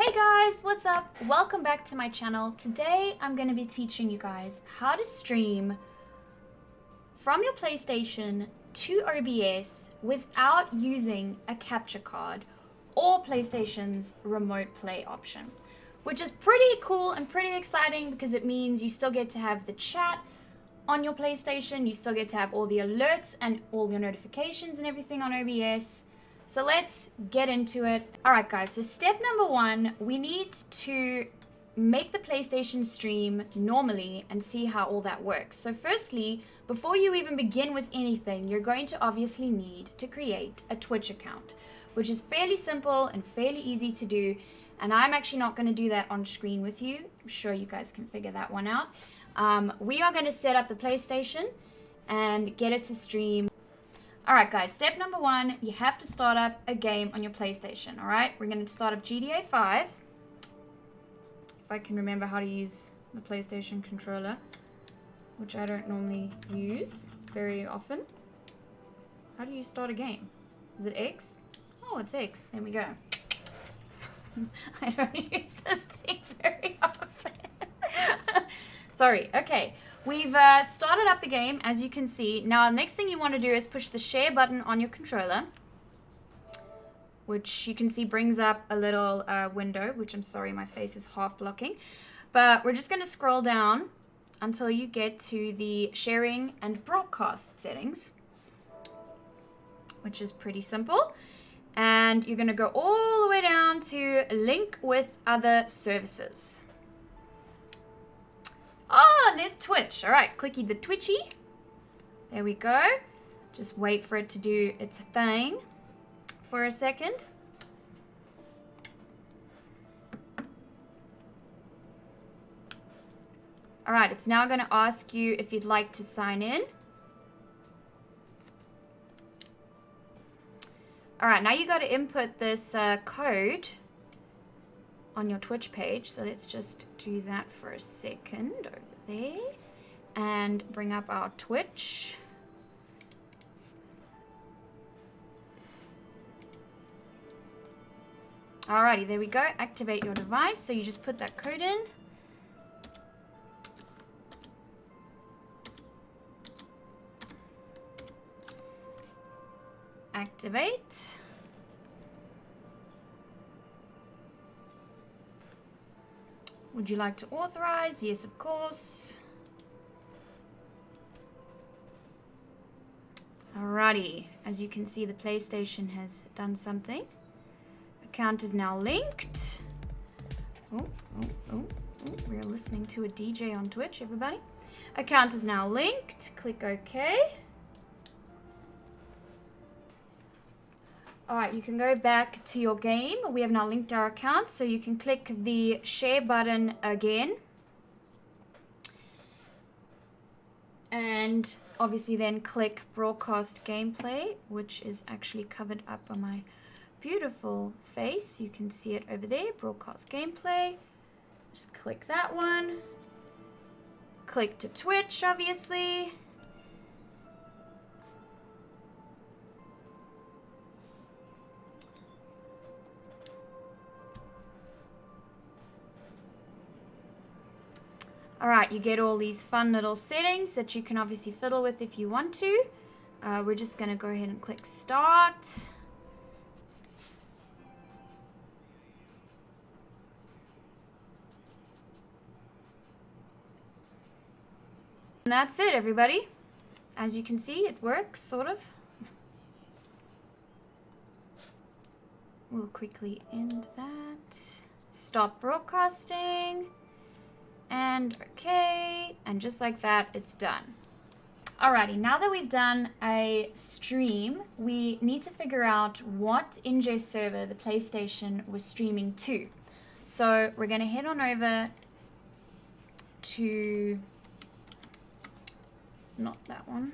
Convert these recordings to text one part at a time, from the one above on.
Hey guys, what's up? Welcome back to my channel. Today I'm going to be teaching you guys how to stream from your PlayStation to OBS without using a capture card or PlayStation's remote play option, which is pretty cool and pretty exciting because it means you still get to have the chat on your PlayStation, you still get to have all the alerts and all your notifications and everything on OBS. So let's get into it. Alright guys, so step number one, we need to make the PlayStation stream normally and see how all that works. So firstly, before you even begin with anything, you're going to obviously need to create a Twitch account, which is fairly simple and fairly easy to do. And I'm actually not going to do that on screen with you. I'm sure you guys can figure that one out. We are going to set up the PlayStation and get it to stream. Alright guys, step number one, you have to start up a game on your PlayStation, alright? We're going to start up GTA 5. If I can remember how to use the PlayStation controller, which I don't normally use very often. How do you start a game? Is it X? Oh, it's X. There we go. I don't use this thing very often. Sorry, okay. We've started up the game, as you can see. Now, the next thing you want to do is push the share button on your controller, which you can see brings up a little window, which I'm sorry, my face is half blocking. But we're just going to scroll down until you get to the sharing and broadcast settings, which is pretty simple. And you're going to go all the way down to link with other services. Oh, and there's Twitch. All right, clicky the Twitchy. There we go. Just wait for it to do its thing for a second. All right, it's now going to ask you if you'd like to sign in. All right, now you got to input this code on your Twitch page. So let's just do that for a second over there and bring up our Twitch. Alrighty, there we go. Activate your device. So you just put that code in. Activate. Would you like to authorize? Yes, of course. Alrighty, as you can see, the PlayStation has done something. Account is now linked. Oh, we're listening to a DJ on Twitch, everybody. Account is now linked. Click OK. Alright, you can go back to your game. We have now linked our account, so you can click the share button again. And obviously then click broadcast gameplay, which is actually covered up on my beautiful face. You can see it over there, broadcast gameplay. Just click that one. Click to Twitch, obviously. Alright, you get all these fun little settings that you can obviously fiddle with if you want to. We're just going to go ahead and click start. And that's it, everybody. As you can see, it works, sort of. We'll quickly end that. Stop broadcasting. And okay, and just like that, it's done. Alrighty, now that we've done a stream, we need to figure out what ingest server the PlayStation was streaming to. So we're going to head on over to, not that one.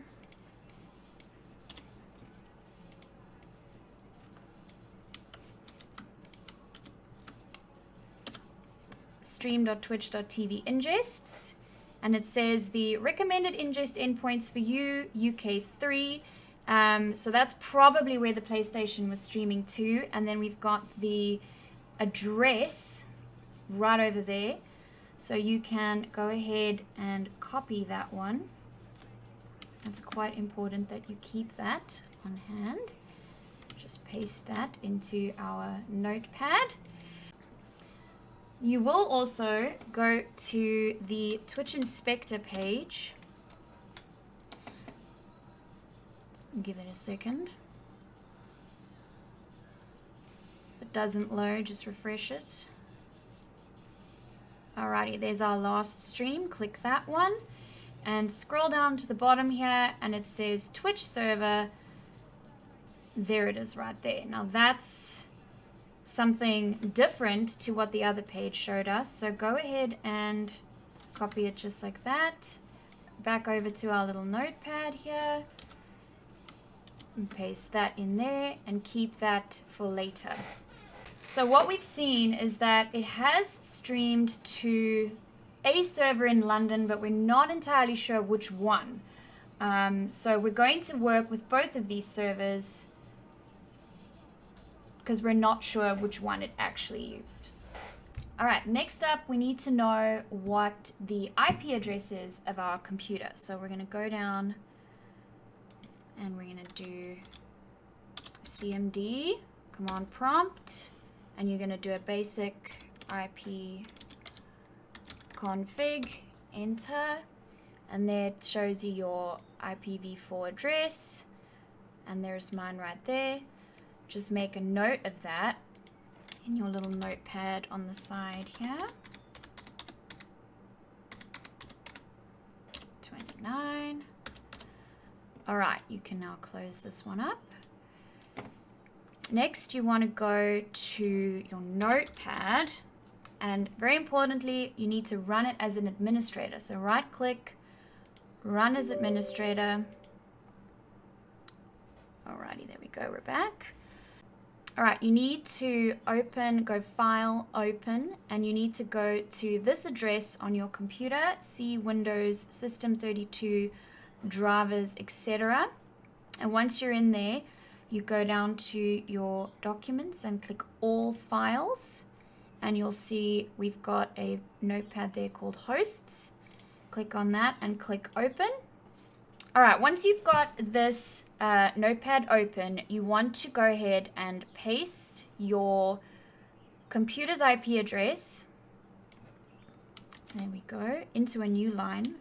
Stream.twitch.tv ingests, and it says the recommended ingest endpoints for you, UK3. So that's probably where the PlayStation was streaming to, and then we've got the address right over there. So you can go ahead and copy that one. It's quite important that you keep that on hand. Just paste that into our notepad. You will also go to the Twitch Inspector page. Give it a second. If it doesn't load, just refresh it. Alrighty, there's our last stream. Click that one and scroll down to the bottom here and it says Twitch server. There it is right there. Now that's something different to what the other page showed us. So go ahead and copy it just like that. Back over to our little notepad here. And paste that in there and keep that for later. So what we've seen is that it has streamed to a server in London, but we're not entirely sure which one. So we're going to work with both of these servers because we're not sure which one it actually used. All right, next up, we need to know what the IP address is of our computer. So we're going to go down and we're going to do CMD, command prompt, and you're going to do a basic IP config, enter, and there it shows you your IPv4 address, and there's mine right there. Just make a note of that in your little notepad on the side here. 29. All right, you can now close this one up. Next, you want to go to your notepad, and very importantly, you need to run it as an administrator. So right click, run as administrator. Alrighty, there we go, we're back. All right, you need to go file, open, and you need to go to this address on your computer, C Windows System 32 drivers, etc. And once you're in there, you go down to your documents and click all files, and you'll see we've got a notepad there called hosts. Click on that and click open. All right, once you've got this notepad open, you want to go ahead and paste your computer's IP address, there we go, into a new line.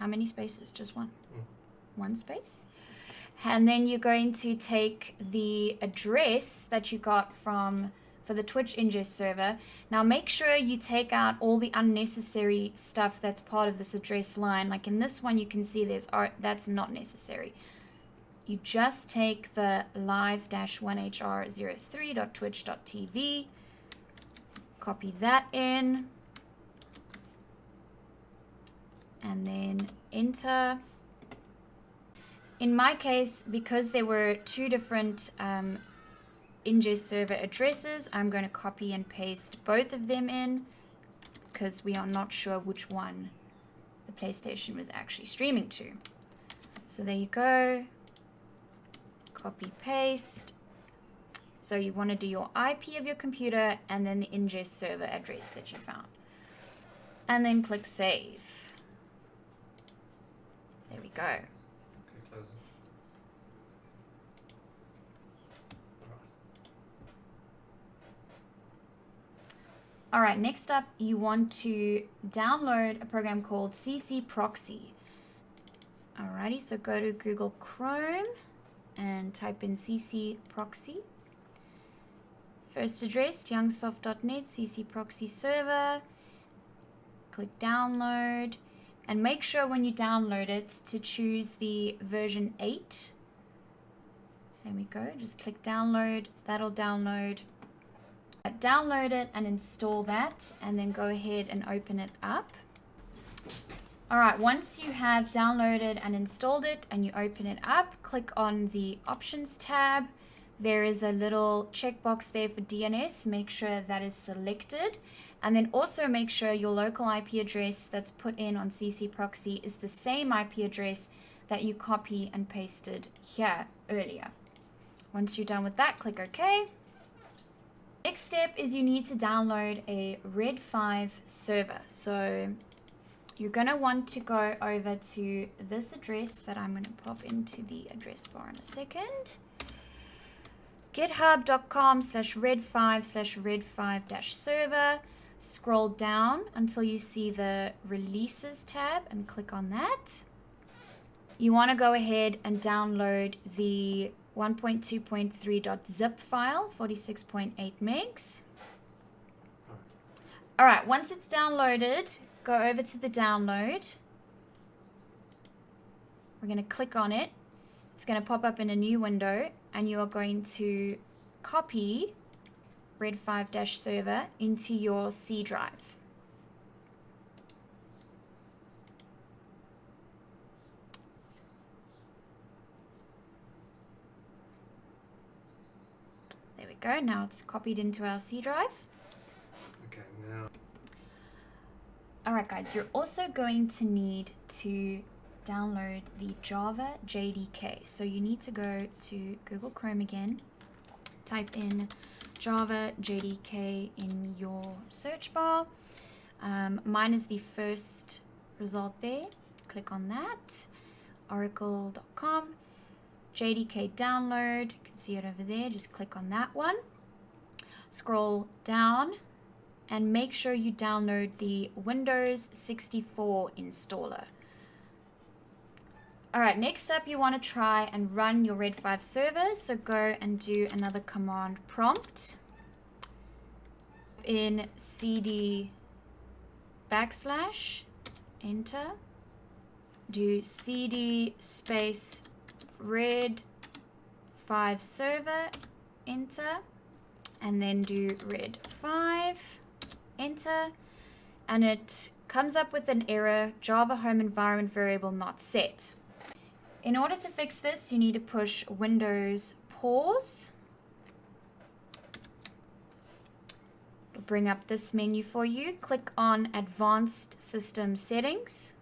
How many spaces? Just one? One space. And then you're going to take the address that you got for the Twitch ingest server. Now make sure you take out all the unnecessary stuff that's part of this address line. Like in this one, you can see there's art that's not necessary. You just take the live-1hr03.twitch.tv, copy that in, and then enter. In my case, because there were two different ingest server addresses, I'm going to copy and paste both of them in because we are not sure which one the PlayStation was actually streaming to. So there you go. Copy, paste. So you want to do your IP of your computer and then the ingest server address that you found. And then click save. There we go. All right, next up, you want to download a program called CC Proxy. Alrighty, so go to Google Chrome and type in CC Proxy. First address, youngsoft.net, CC Proxy server. Click download, and make sure when you download it to choose the version 8. There we go, just click download, that'll download. Download it and install that, and then go ahead and open it up. All right, once you have downloaded and installed it and you open it up, click on the options tab. There is a little checkbox there for DNS. Make sure that is selected, and then also make sure your local IP address that's put in on CC Proxy is the same IP address that you copy and pasted here earlier. Once you're done with that, click OK. Next step is you need to download a Red5 server. So you're going to want to go over to this address that I'm going to pop into the address bar in a second. github.com/red5/red5-server. Scroll down until you see the releases tab and click on that. You want to go ahead and download the 1.2.3.zip file, 46.8 megs. All right, once it's downloaded, go over to the download. We're going to click on it. It's going to pop up in a new window, and you are going to copy Red5-server into your C drive. There we go. Now it's copied into our C drive. Okay, now. Alright guys, you're also going to need to download the Java JDK. So you need to go to Google Chrome again, type in Java JDK in your search bar. Mine is the first result there. Click on that. Oracle.com. JDK download. You can see it over there. Just click on that one. Scroll down and make sure you download the Windows 64 installer. Alright, next up you want to try and run your Red5 server, so go and do another command prompt. In cd /, enter, do cd space Red5 server, enter, and then do Red5, enter, and it comes up with an error, Java home environment variable not set. In order to fix this, you need to push Windows pause. It'll bring up this menu for you. Click on Advanced System Settings.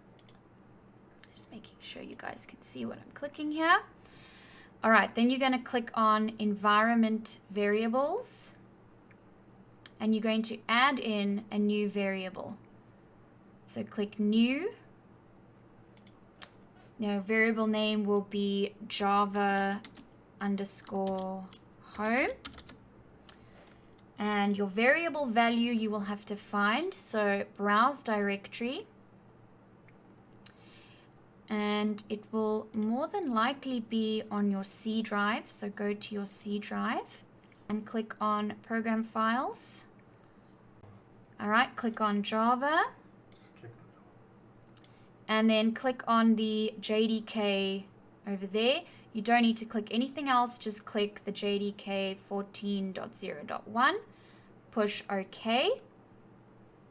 Just making sure you guys can see what I'm clicking here. All right, then you're going to click on Environment Variables. And you're going to add in a new variable. So click New. Now, variable name will be Java _ home. And your variable value you will have to find. So browse directory. And it will more than likely be on your C drive. So go to your C drive and click on Program Files. All right, click on Java. And then click on the JDK over there. You don't need to click anything else, just click the JDK 14.0.1, push OK,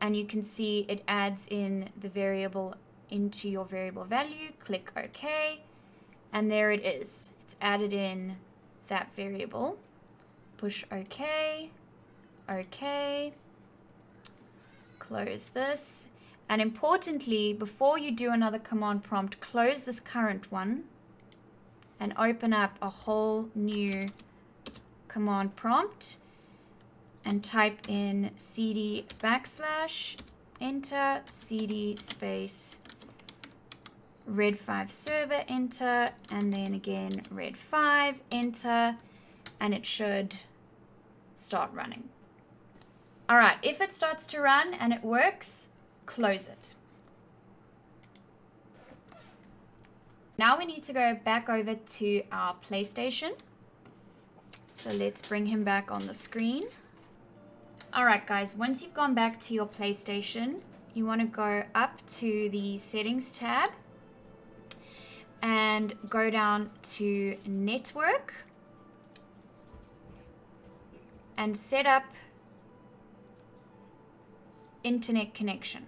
and you can see it adds in the variable into your variable value. Click OK, and there it is. It's added in that variable. Push OK, OK, close this. And importantly, before you do another command prompt, close this current one and open up a whole new command prompt and type in cd /, enter, cd space Red5 server, enter, and then again Red5, enter, and it should start running. All right, if it starts to run and it works, close it. Now we need to go back over to our PlayStation. So let's bring him back on the screen. Alright guys, once you've gone back to your PlayStation, you want to go up to the Settings tab and go down to Network and set up Internet connection.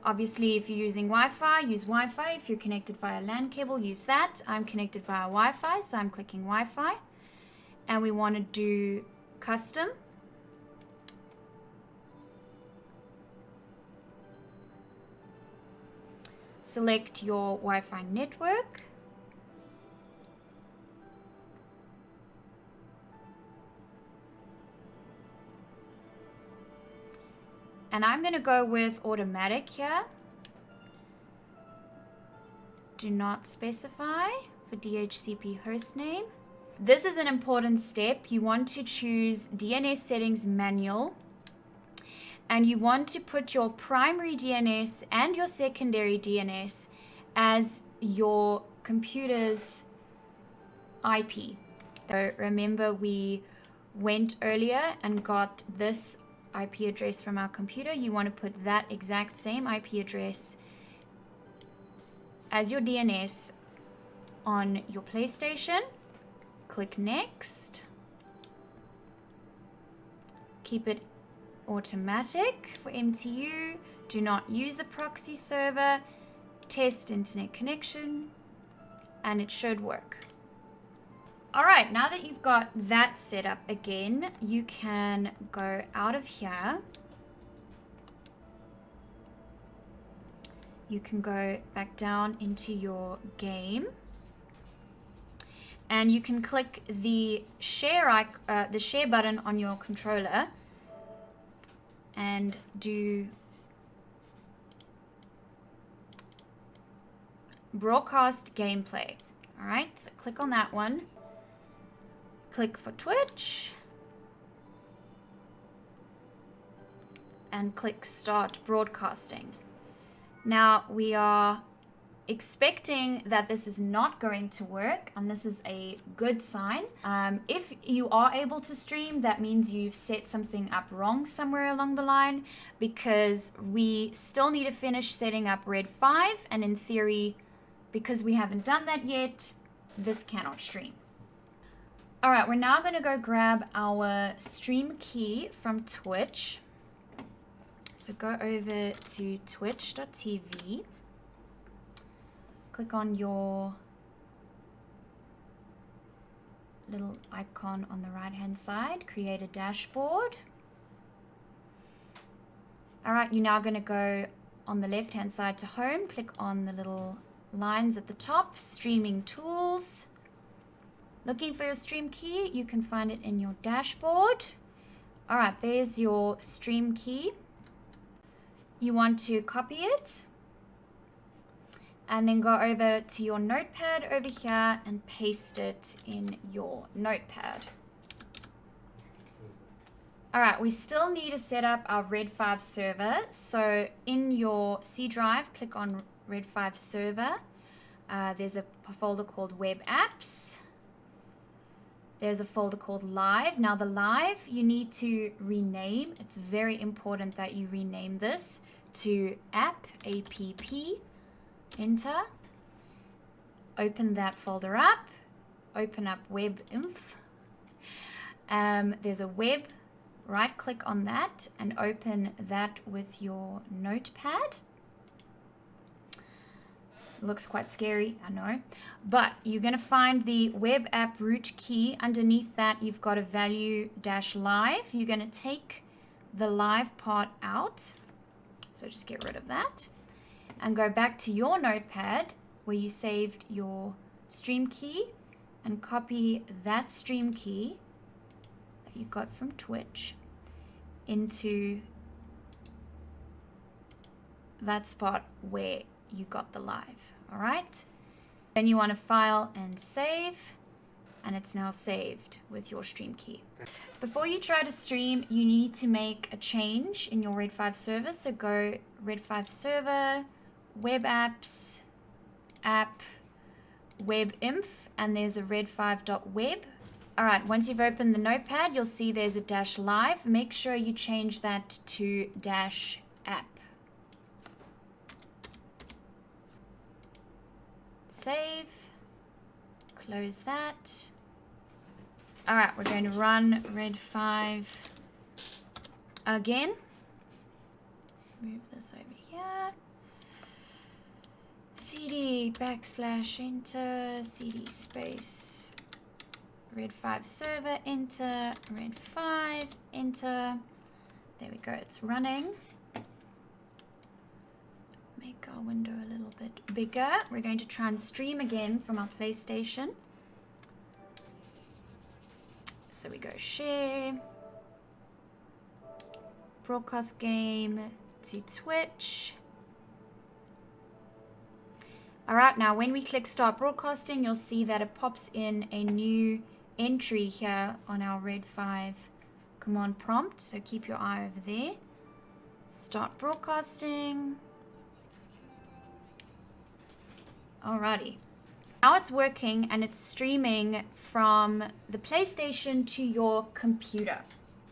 Obviously, if you're using Wi-Fi, use Wi-Fi. If you're connected via LAN cable, use that. I'm connected via Wi-Fi, so I'm clicking Wi-Fi. And we want to do custom. Select your Wi-Fi network. And I'm going to go with automatic here. Do not specify for DHCP hostname. This is an important step. You want to choose DNS settings manual, and you want to put your primary DNS and your secondary DNS as your computer's IP. So remember, we went earlier and got this IP address from our computer. You want to put that exact same IP address as your DNS on your PlayStation. Click next. Keep it automatic for MTU. Do not use a proxy server. Test internet connection, and it should work. All right, now that you've got that set up again, you can go out of here. You can go back down into your game, and you can click the share button on your controller and do broadcast gameplay. All right, so click on that one. Click for Twitch and click start broadcasting. Now we are expecting that this is not going to work, and this is a good sign. If you are able to stream, that means you've set something up wrong somewhere along the line, because we still need to finish setting up Red 5, and in theory, because we haven't done that yet, this cannot stream. All right, we're now going to go grab our stream key from Twitch. So go over to twitch.tv. Click on your little icon on the right-hand side. Create a dashboard. All right, you're now going to go on the left-hand side to home. Click on the little lines at the top, streaming tools. Looking for your stream key, you can find it in your dashboard. All right, there's your stream key. You want to copy it and then go over to your notepad over here and paste it in your notepad. All right, we still need to set up our Red 5 server. So in your C drive, click on Red 5 server. There's a folder called Web Apps. There's a folder called Live. Now the Live, you need to rename. It's very important that you rename this to app, A-P-P, enter. Open that folder up. Open up WebInf. There's a web, right click on that and open that with your notepad. Looks quite scary, I know, but you're going to find the web app root key. Underneath that, you've got a value -live. You're going to take the live part out, so just get rid of that and go back to your notepad where you saved your stream key and copy that stream key that you got from Twitch into that spot where you got the live. All right, then you want to file and save, and it's now saved with your stream key. Before you try to stream, you need to make a change in your Red 5 server. So go Red 5 server, web apps, app, WebInf, and there's a red5.web. All right, once you've opened the notepad, you'll see there's a -live. Make sure you change that to -app. Save, close that. All right, we're going to run Red 5 again. Move this over here. CD /enter, CD space, Red 5 server, enter, Red 5, enter. There we go, it's running. Make our window a little bit bigger. We're going to try and stream again from our PlayStation. So we go share, broadcast game to Twitch. Alright, now when we click start broadcasting, you'll see that it pops in a new entry here on our Red5 command prompt. So keep your eye over there. Start broadcasting. Alrighty. Now it's working and it's streaming from the PlayStation to your computer.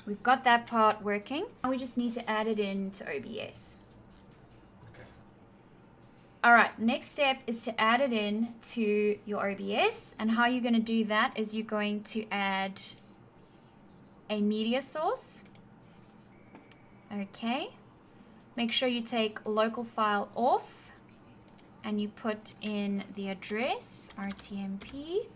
We've got that part working. Now we just need to add it into OBS. Alright, next step is to add it in to your OBS, and how you're going to do that is you're going to add a media source. Okay, make sure you take local file off and you put in the address rtmp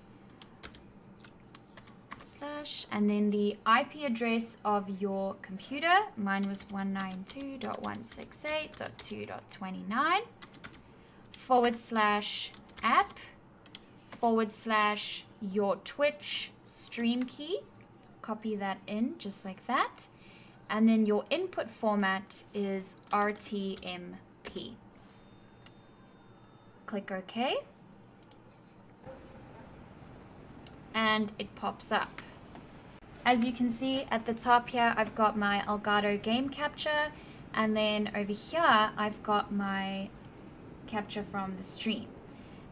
/ and then the IP address of your computer. Mine was 192.168.2.29. /app / your Twitch stream key. Copy that in just like that. And then your input format is RTMP. Click OK. And it pops up. As you can see at the top here, I've got my Elgato game capture. And then over here, I've got my capture from the stream.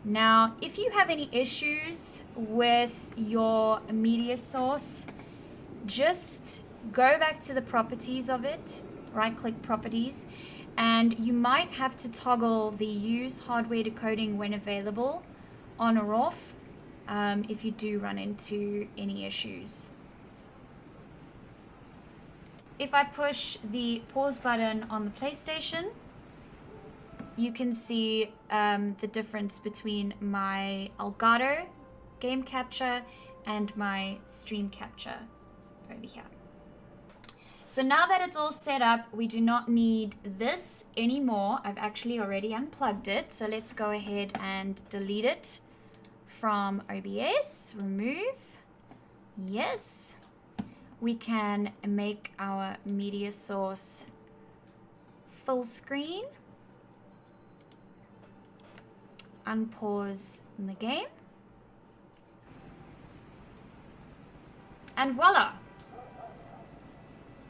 Now, if you have any issues with your media source, just go back to the properties of it, right click properties, and you might have to toggle the use hardware decoding when available on or off if you do run into any issues. If I push the pause button on the PlayStation, you can see the difference between my Elgato game capture and my stream capture over here. So now that it's all set up, we do not need this anymore. I've actually already unplugged it. So let's go ahead and delete it from OBS. Remove. Yes. We can make our media source full screen. Unpause the game, and voila,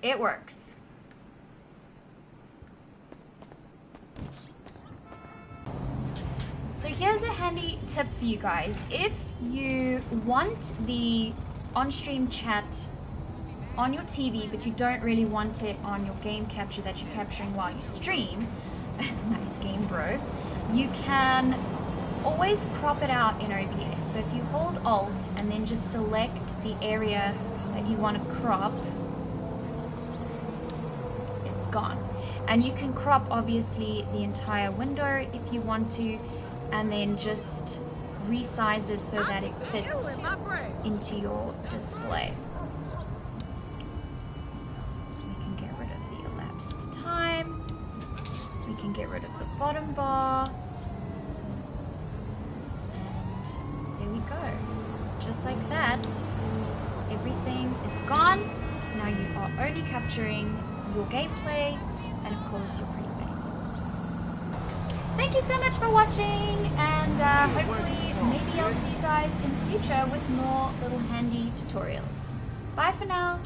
it works. So here's a handy tip for you guys. If you want the on-stream chat on your TV, but you don't really want it on your game capture that you're capturing while you stream, nice game, bro, you can always crop it out in OBS. So if you hold Alt and then just select the area that you want to crop, it's gone. And you can crop obviously the entire window if you want to, and then just resize it so that it fits into your display. We can get rid of the elapsed time. We can get rid of the bottom bar. There we go. Just like that, everything is gone. Now you are only capturing your gameplay and of course your pretty face. Thank you so much for watching, and hopefully maybe I'll see you guys in the future with more little handy tutorials. Bye for now.